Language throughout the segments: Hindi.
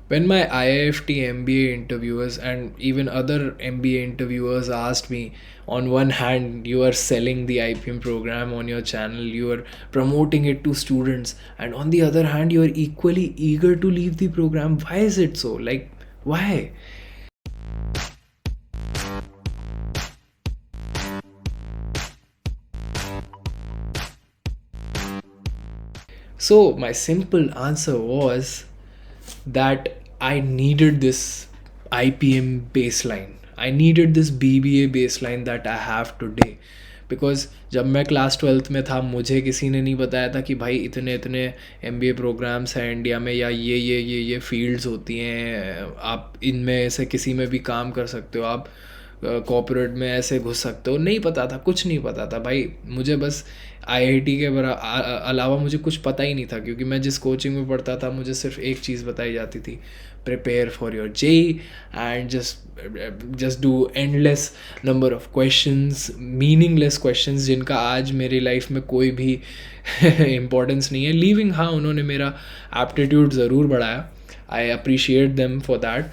When my IIFT MBA interviewers and even other MBA interviewers asked me, on one hand, you are selling the IPM program on your channel, you are promoting it to students, and on the other hand, you are equally eager to leave the program. Why is it so? Like, why? So, my simple answer was that I needed this IPM baseline. I needed this BBA baseline that I have today. Because जब मैं क्लास 12th में था मुझे किसी ने नहीं बताया था कि भाई इतने इतने MBA प्रोग्राम्स हैं इंडिया में, या ये फील्ड्स होती हैं, आप इनमें से किसी में भी काम कर सकते हो, आप कॉर्पोरेट में ऐसे घुस सकते हो. नहीं पता था, कुछ नहीं पता था भाई. मुझे बस IIT के अलावा मुझे कुछ पता ही नहीं था, क्योंकि मैं जिस कोचिंग में पढ़ता था मुझे सिर्फ एक चीज़ बताई जाती थी, prepare for your JEE and just do endless number of questions, meaningless questions जिनका आज मेरी लाइफ में कोई भी इम्पोर्टेंस नहीं है. लीविंग, हाँ, उन्होंने मेरा एप्टीट्यूड ज़रूर बढ़ाया. I appreciate them for that.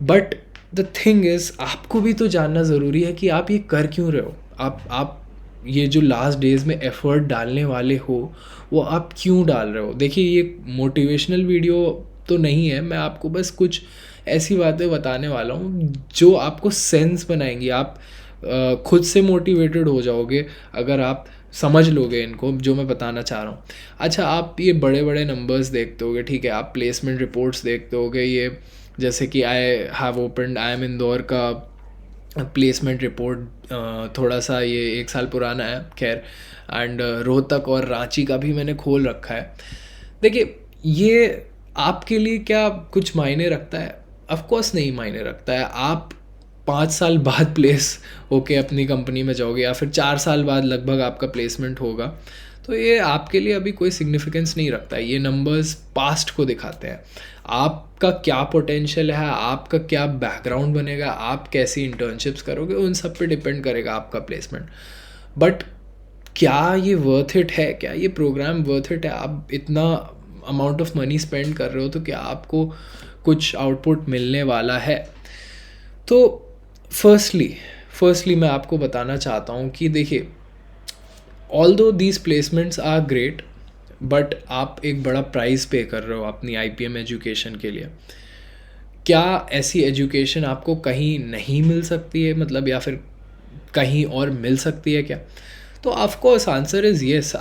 But the thing is, आपको भी तो जानना ज़रूरी है कि आप ये कर क्यों रहे हो. आप ये जो लास्ट डेज़ में एफ़र्ट डालने वाले हो वो आप क्यों डाल रहे हो. देखिए, ये मोटिवेशनल वीडियो तो नहीं है, मैं आपको बस कुछ ऐसी बातें बताने वाला हूँ जो आपको सेंस बनाएंगी. आप खुद से मोटिवेटेड हो जाओगे अगर आप समझ लोगे इनको जो मैं बताना चाह रहा हूँ. अच्छा, आप ये बड़े बड़े नंबर्स देखते होगे, ठीक है, आप प्लेसमेंट रिपोर्ट्स देखते होगे, ये जैसे कि I have opened IIM Indore का प्लेसमेंट रिपोर्ट, थोड़ा सा ये 1 साल पुराना है खैर, एंड रोहतक और रांची का भी मैंने खोल रखा है. देखिए, ये आपके लिए क्या कुछ मायने रखता है? ऑफ कोर्स नहीं मायने रखता है. आप 5 साल बाद प्लेस होके अपनी कंपनी में जाओगे, या फिर 4 साल बाद लगभग आपका प्लेसमेंट होगा, तो ये आपके लिए अभी कोई सिग्निफिकेंस नहीं रखता है. ये नंबर्स पास्ट को दिखाते हैं. आपका क्या पोटेंशियल है, आपका क्या बैकग्राउंड बनेगा, आप कैसी इंटर्नशिप्स करोगे, उन सब पे डिपेंड करेगा आपका प्लेसमेंट. बट क्या ये वर्थ इट है? क्या ये प्रोग्राम वर्थ इट है? आप इतना अमाउंट ऑफ मनी स्पेंड कर रहे हो, तो क्या आपको कुछ आउटपुट मिलने वाला है? तो फर्स्टली मैं आपको बताना चाहता हूँ कि देखिए, although these placements are great, but आप एक बड़ा प्राइस पे कर रहे हो अपनी IPM एजुकेशन के लिए. क्या ऐसी एजुकेशन आपको कहीं नहीं मिल सकती है, मतलब, या फिर कहीं और मिल सकती है क्या? तो of course answer is yes.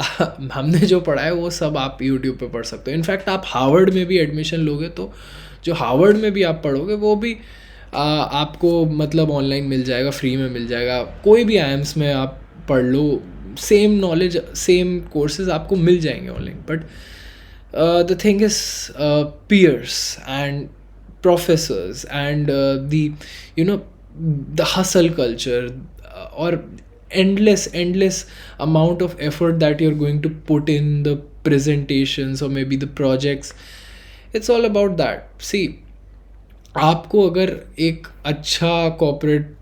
हमने जो पढ़ा है वो सब आप यूट्यूब पे पढ़ सकते हो. इनफैक्ट आप हार्वर्ड में भी एडमिशन लोगे तो जो हार्वर्ड में भी आप पढ़ोगे वो भी आपको मतलब ऑनलाइन मिल जाएगा, फ्री में मिल जाएगा. कोई भी IIMs में आप पढ़ लो, सेम नॉलेज, सेम कोर्सेज आपको मिल जाएंगे online. But the thing is, peers and professors and the you know the hustle culture, or endless amount of effort that you're going to put in the presentations or maybe the projects, it's all about that. See, आपको अगर एक अच्छा कॉर्पोरेट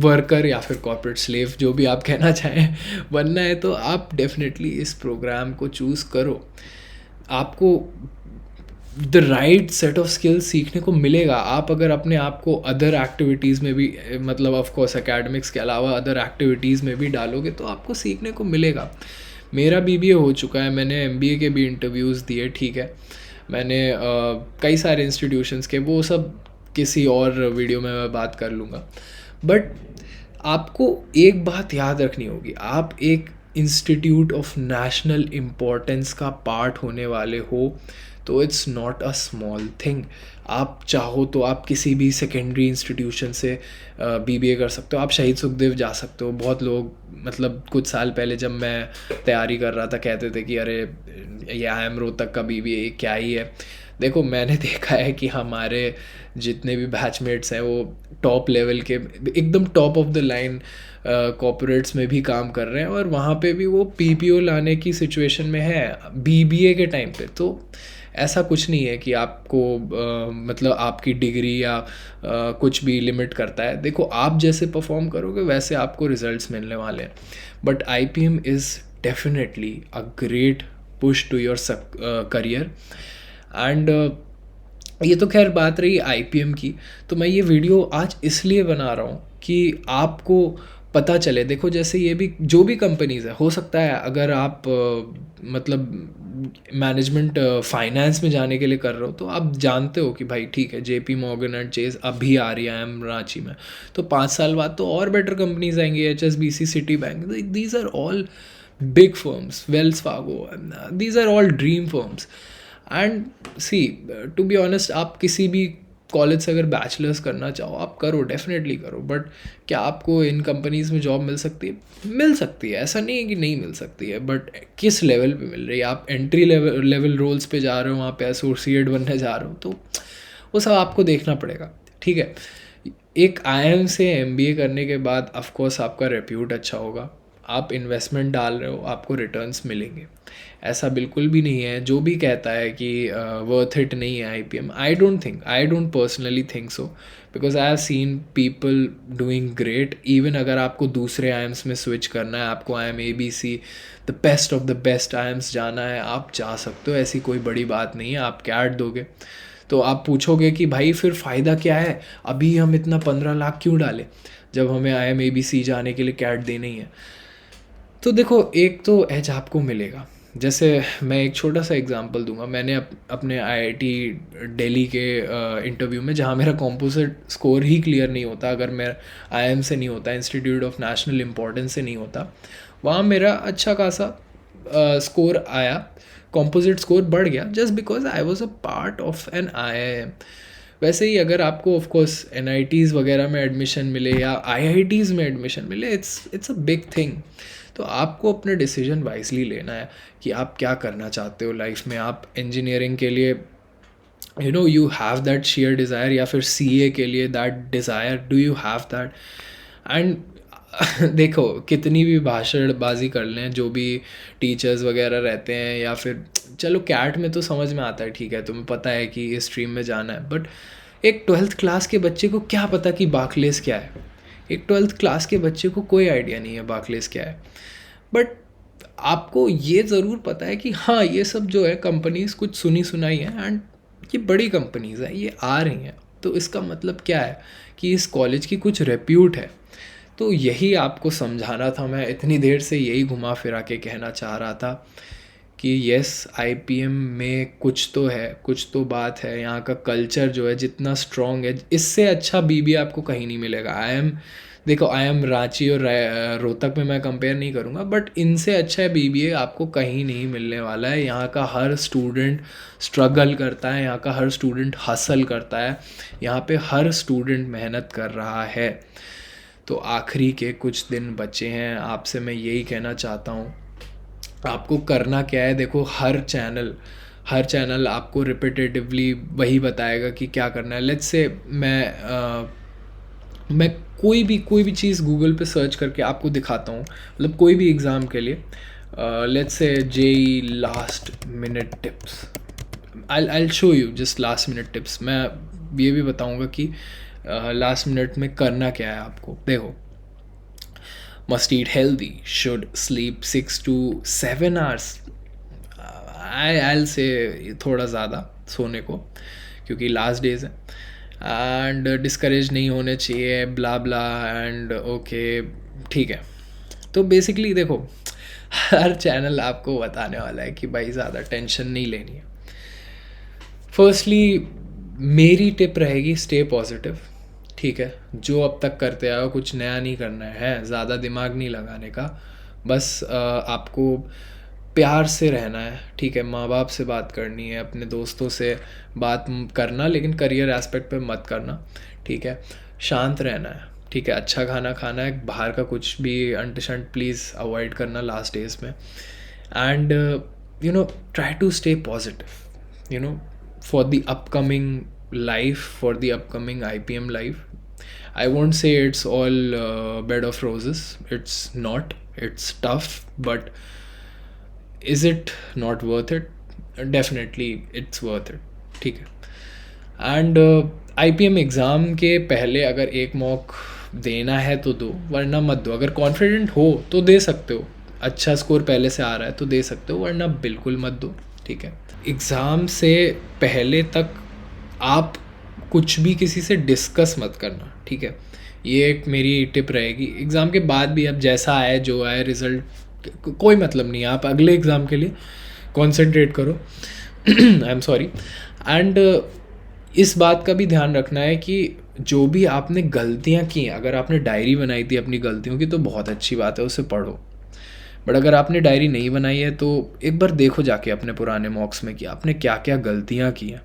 वर्कर या फिर कॉर्पोरेट स्लेव, जो भी आप कहना चाहें, बनना है, तो आप डेफिनेटली इस प्रोग्राम को चूज़ करो. आपको the right set of skills सीखने को मिलेगा. आप अगर अपने आप को अदर एक्टिविटीज़ में भी, मतलब ऑफ कोर्स एकेडमिक्स के अलावा अदर एक्टिविटीज़ में भी डालोगे तो आपको सीखने को मिलेगा. मेरा BBA हो चुका है, मैंने MBA के भी इंटरव्यूज़ दिए, ठीक है, मैंने कई सारे इंस्टीट्यूशंस के, वो सब किसी और वीडियो में मैं बात कर लूँगा. बट आपको एक बात याद रखनी होगी, आप एक इंस्टीट्यूट ऑफ नेशनल इम्पोर्टेंस का पार्ट होने वाले हो, तो it's not a small thing. आप चाहो तो आप किसी भी सेकेंडरी इंस्टीट्यूशन से BBA कर सकते हो. आप शहीद सुखदेव जा सकते हो. बहुत लोग, मतलब कुछ साल पहले जब मैं तैयारी कर रहा था, कहते थे कि अरे ये IIM रोहतक का BBA क्या ही है. देखो, मैंने देखा है कि हमारे जितने भी बैचमेट्स हैं वो टॉप लेवल के, एकदम top of the line corporates में भी काम कर रहे हैं, और वहाँ पे भी वो PPO लाने की सिचुएशन में है BBA के टाइम पे. तो ऐसा कुछ नहीं है कि आपको मतलब आपकी डिग्री या कुछ भी लिमिट करता है. देखो, आप जैसे परफॉर्म करोगे वैसे आपको रिजल्ट्स मिलने वाले हैं. But IPM is definitely a great push to your career. And ये तो खैर बात रही आईपीएम की। तो मैं ये वीडियो आज इसलिए बना रहा हूँ कि आपको पता चले। देखो जैसे ये भी जो भी कंपनीज़ है, हो सकता है अगर आप मतलब मैनेजमेंट फाइनेंस में जाने के लिए कर रहे हो तो आप जानते हो कि भाई ठीक है, जेपी मॉर्गन एंड चेज अभी आ रही है एम रांची में, तो 5 साल बाद तो और बेटर कंपनीज आएंगी, HSBC, Citibank, these are all big firms, Wells Fargo, and these are all dream firms. And see, to be honest, आप किसी भी कॉलेज से अगर बैचलर्स करना चाहो आप करो, डेफिनेटली करो, बट क्या आपको इन कंपनीज़ में जॉब मिल सकती है? मिल सकती है, ऐसा नहीं है कि नहीं मिल सकती है, बट किस लेवल पे मिल रही है? आप एंट्री लेवल रोल्स पे जा रहे हो, वहाँ पे एसोसिएट बनने जा रहे हो, तो वो सब आपको देखना पड़ेगा। ठीक है, एक आईएम से एमबीए करने के बाद ऑफकोर्स आपका रेप्यूट अच्छा होगा, आप इन्वेस्टमेंट डाल रहे हो, आपको रिटर्न्स मिलेंगे। ऐसा बिल्कुल भी नहीं है जो भी कहता है कि वर्थ इट नहीं है IPM. I don't personally think so, because I have seen people doing great. Even अगर आपको दूसरे आईएम्स में स्विच करना है, आपको I M A B C the best of the best IIMs जाना है, आप जा सकते हो, ऐसी कोई बड़ी बात नहीं है। आप कैट दोगे तो आप पूछोगे कि भाई फिर फ़ायदा क्या है, अभी हम इतना 15 लाख क्यों डालें जब हमें आई एम ए बी सी जाने के लिए कैट देनी है? तो देखो, एक तो एज आपको मिलेगा। जैसे मैं एक छोटा सा एग्जांपल दूंगा। मैंने अपने आईआईटी दिल्ली के इंटरव्यू में, जहाँ मेरा कॉम्पोजिट स्कोर ही क्लियर नहीं होता, अगर मैं आईएम से नहीं होता, इंस्टीट्यूट ऑफ नेशनल इम्पोर्टेंस से नहीं होता, वहाँ मेरा अच्छा खासा स्कोर आया, कॉम्पोजिट स्कोर बढ़ गया, just because I was a part of an IIM. वैसे ही अगर आपको ऑफकोर्स एनआईटीज़ वगैरह में एडमिशन मिले या आईआईटीज़ में एडमिशन मिले, इट्स अ बिग थिंग। तो आपको अपने डिसीजन वाइजली लेना है कि आप क्या करना चाहते हो लाइफ में। आप इंजीनियरिंग के लिए you have that share desire, या फिर सीए के लिए that desire, do you have that? And देखो, कितनी भी भाषणबाजी कर लें जो भी टीचर्स वगैरह रहते हैं, या फिर चलो कैट में तो समझ में आता है, ठीक है, तुम्हें पता है कि इस स्ट्रीम में जाना है, बट एक 12th क्लास के बच्चे को क्या पता कि बार्कलेस क्या है? एक 12th क्लास के बच्चे को कोई आइडिया नहीं है बार्कलेस क्या है। बट आपको ये ज़रूर पता है कि हाँ, ये सब जो है कंपनीज़ कुछ सुनी सुनाई है, एंड ये बड़ी कंपनीज़ हैं, ये आ रही हैं, तो इसका मतलब क्या है कि इस कॉलेज की कुछ रेप्यूट है। तो यही आपको समझाना था। मैं इतनी देर से यही घुमा फिरा के कहना चाह रहा था कि येस, आईपीएम में कुछ तो है, कुछ तो बात है। यहाँ का कल्चर जो है जितना स्ट्रॉन्ग है, इससे अच्छा बीबीए आपको कहीं नहीं मिलेगा। देखो, आई एम रांची और रोहतक में मैं कंपेयर नहीं करूँगा, बट इनसे अच्छा है बीबीए आपको कहीं नहीं मिलने वाला है। यहाँ का हर स्टूडेंट स्ट्रगल करता है, यहाँ का हर स्टूडेंट हसल करता है, यहाँ पे हर स्टूडेंट मेहनत कर रहा है। तो आखिरी के कुछ दिन बचे हैं, आपसे मैं यही कहना चाहता हूँ, आपको करना क्या है। देखो, हर चैनल आपको रिपीटेटिवली वही बताएगा कि क्या करना है। लेट्स से मैं कोई भी चीज़ गूगल पे सर्च करके आपको दिखाता हूँ, मतलब कोई भी एग्ज़ाम के लिए, let's see JEE last minute tips, I show you just last minute tips. मैं ये भी बताऊँगा कि लास्ट मिनट में करना क्या है आपको। देखो, must eat healthy, should sleep 6 to 7 hours. I'll say थोड़ा ज़्यादा सोने को, क्योंकि लास्ट डेज है, एंड डिस्करेज नहीं होने चाहिए, ब्ला ब्ला एंड ओके, ठीक है। तो बेसिकली देखो, हर चैनल आपको बताने वाला है कि भाई ज़्यादा टेंशन नहीं लेनी है। फर्स्टली मेरी टिप रहेगी, स्टे पॉजिटिव। ठीक है, जो अब तक करते आओ, कुछ नया नहीं करना है, ज़्यादा दिमाग नहीं लगाने का, बस आपको प्यार से रहना है। ठीक है, माँ बाप से बात करनी है, अपने दोस्तों से बात करना, लेकिन करियर एस्पेक्ट पे मत करना। ठीक है, शांत रहना है। ठीक है, अच्छा खाना खाना है, बाहर का कुछ भी अंट शंट प्लीज़ अवॉइड करना लास्ट डेज में। And try to stay positive for the upcoming life, for the upcoming IPM life. I won't say it's all bed of roses. It's not. It's tough, but is it not worth it? Definitely it's worth it. ठीक है, एंड IPM एग्ज़ाम के पहले अगर एक मॉक देना है तो दो, वरना मत दो। अगर कॉन्फिडेंट हो तो दे सकते हो, अच्छा स्कोर पहले से आ रहा है तो दे सकते हो, वरना बिल्कुल मत दो। ठीक है, एग्ज़ाम से पहले तक आप कुछ भी किसी से डिस्कस मत करना, ठीक है। ये एक मेरी टिप रहेगी। एग्ज़ाम के बाद भी अब जैसा आए जो आए रिज़ल्ट कोई मतलब नहीं है, आप अगले एग्ज़ाम के लिए कॉन्सेंट्रेट करो। I am sorry. एंड इस बात का भी ध्यान रखना है कि जो भी आपने गलतियाँ की, अगर आपने डायरी बनाई थी अपनी गलतियों की तो बहुत अच्छी बात है, उसे पढ़ो। बट अगर आपने डायरी नहीं बनाई है तो एक बार देखो जाके अपने पुराने मॉक्स में कि आपने क्या क्या गलतियाँ की हैं।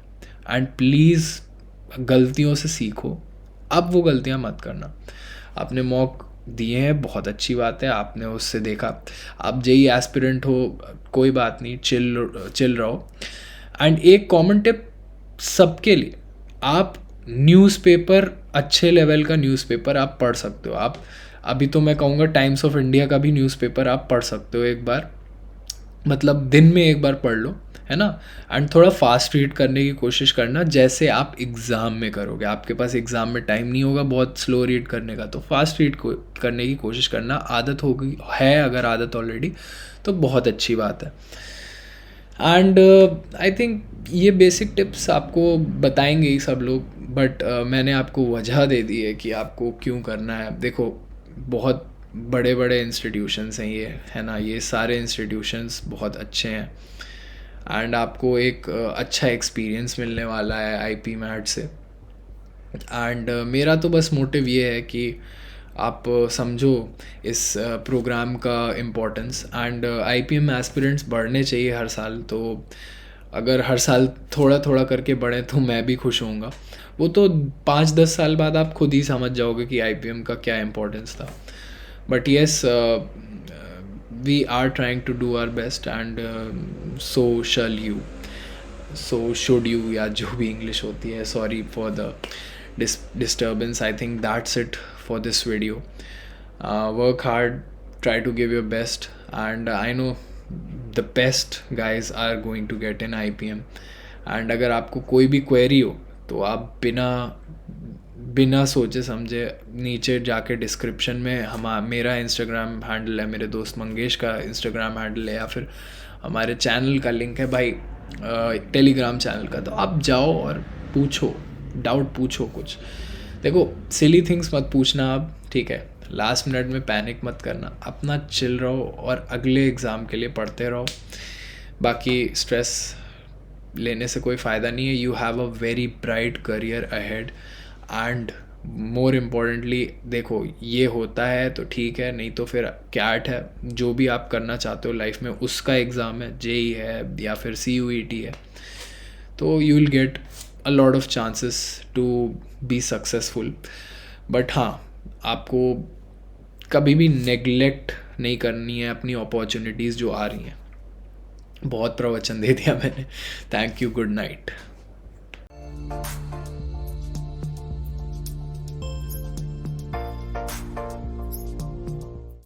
एंड प्लीज़ गलतियों से सीखो, अब वो गलतियाँ मत करना। आपने मॉक दिए हैं, बहुत अच्छी बात है, आपने उससे देखा, आप जेई एस्पिरेंट हो, कोई बात नहीं, चिल रहो। एंड एक कॉमन टिप सबके लिए, आप न्यूज़पेपर, अच्छे लेवल का न्यूज़पेपर आप पढ़ सकते हो। आप अभी तो मैं कहूँगा टाइम्स ऑफ इंडिया का भी न्यूज़पेपर आप पढ़ सकते हो एक बार, मतलब दिन में एक बार पढ़ लो, है ना। एंड थोड़ा फास्ट रीड करने की कोशिश करना, जैसे आप एग्ज़ाम में करोगे। आपके पास एग्ज़ाम में टाइम नहीं होगा बहुत स्लो रीड करने का, तो फास्ट रीड करने की कोशिश करना। आदत होगी है, अगर आदत ऑलरेडी, तो बहुत अच्छी बात है। एंड आई थिंक ये बेसिक टिप्स आपको बताएंगे ही सब लोग, बट मैंने आपको वजह दे दी है कि आपको क्यों करना है। देखो, बहुत बड़े बड़े इंस्टीट्यूशंस हैं ये, है ना, ये सारे इंस्टीट्यूशंस बहुत अच्छे हैं। एंड आपको एक अच्छा एक्सपीरियंस मिलने वाला है आईपी मैट से। एंड मेरा तो बस मोटिव ये है कि आप समझो इस प्रोग्राम का इम्पोर्टेंस। एंड आईपीएम एस्पिरेंट्स बढ़ने चाहिए हर साल, तो अगर हर साल थोड़ा थोड़ा करके बढ़े तो मैं भी खुश होऊंगा। वो तो 5-10 साल बाद आप खुद ही समझ जाओगे कि आईपीएम का क्या इम्पोर्टेंस था। But yes, we are trying to do our best, and so shall you, so should you, या जो भी इंग्लिश होती है। Sorry for the disturbance. I think that's it for this video. Work hard, try to give your best, and I know the best guys are going to get in IPM. And अगर आपको कोई भी क्वेरी हो तो आप बिना सोचे समझे नीचे जाके डिस्क्रिप्शन में मेरा इंस्टाग्राम हैंडल है, मेरे दोस्त मंगेश का इंस्टाग्राम हैंडल है, या फिर हमारे चैनल का लिंक है भाई, टेलीग्राम चैनल का, तो आप जाओ और पूछो, डाउट पूछो कुछ। देखो, सिली थिंग्स मत पूछना आप, ठीक है। लास्ट मिनट में पैनिक मत करना, अपना चिल रहो और अगले एग्ज़ाम के लिए पढ़ते रहो। बाकी स्ट्रेस लेने से कोई फ़ायदा नहीं है। You have a very bright career ahead, and more importantly देखो, ये होता है तो ठीक है, नहीं तो फिर कैट है। जो भी आप करना चाहते हो लाइफ में उसका एग्ज़ाम है, जेई है या फिर CUET है, तो you will get a lot of chances to be successful. But हाँ, आपको कभी भी नेग्लेक्ट नहीं करनी है अपनी अपॉर्चुनिटीज़ जो आ रही हैं। बहुत प्रवचन दे दिया मैंने। Thank you, good night.